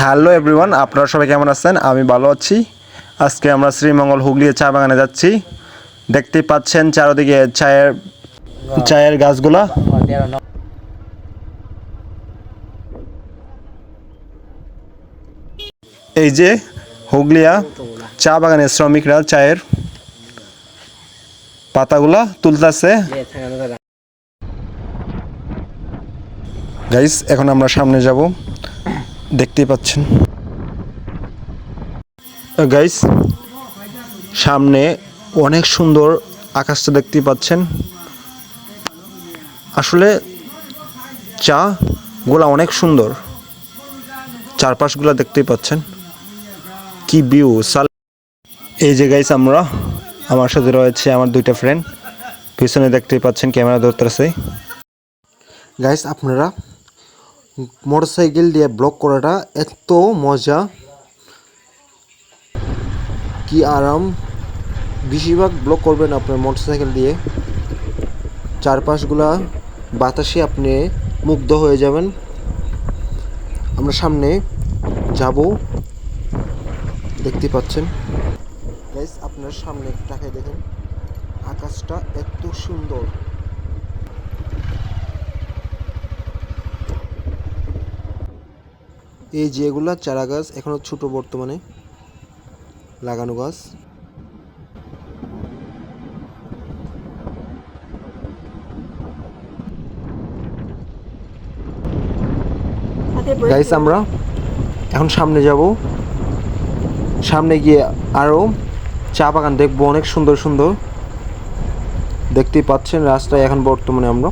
Hello everyone, আপনারা সবাই কেমন আছেন? আমি ভালো আছি। আজকে আমরা শ্রীমঙ্গল হুগলি চা বাগানে যাচ্ছি। দেখতেই পাচ্ছেন চারদিকে চায়ের গাছগুলা। এই যে হুগলিয়া চা বাগানের শ্রমিকরা চায়ের পাতাগুলা তুলতেছে। গাইস, এখন আমরা সামনে যাব, দেখতেই পাচ্ছেন। গাইস, সামনে অনেক সুন্দর আকাশটা দেখতেই পাচ্ছেন। আসলে চা গুলা অনেক সুন্দর, চারপাশগুলা দেখতেই পাচ্ছেন কি ভিউ। এই যে গাইস, আমার সাথে রয়েছে আমার দুইটা ফ্রেন্ড, পিছনে দেখতেই পাচ্ছেন ক্যামেরা ধরতেছে। গাইস, আপনারা মোটরসাইকেল দিয়ে ব্লগ করাটা এত মজা, কি আরাম। বেশিরভাগ ব্লগ করবেন আপনার মোটরসাইকেল দিয়ে, চারপাশগুলা বাতাসে আপনি মুগ্ধ হয়ে যাবেন। আমরা সামনে যাব, দেখতে পাচ্ছেন। গাইস, আপনার সামনে তাকায় দেখেন, আকাশটা এত সুন্দর। এই যেগুলা চারা গাছ, এখনো ছোট, বর্তমানে লাগানো গাছ। গাইস, আমরা এখন সামনে যাব, সামনে গিয়ে আরো চা বাগান দেখবো, অনেক সুন্দর সুন্দর। দেখতেই পাচ্ছেন রাস্তায় এখন বর্তমানে আমরা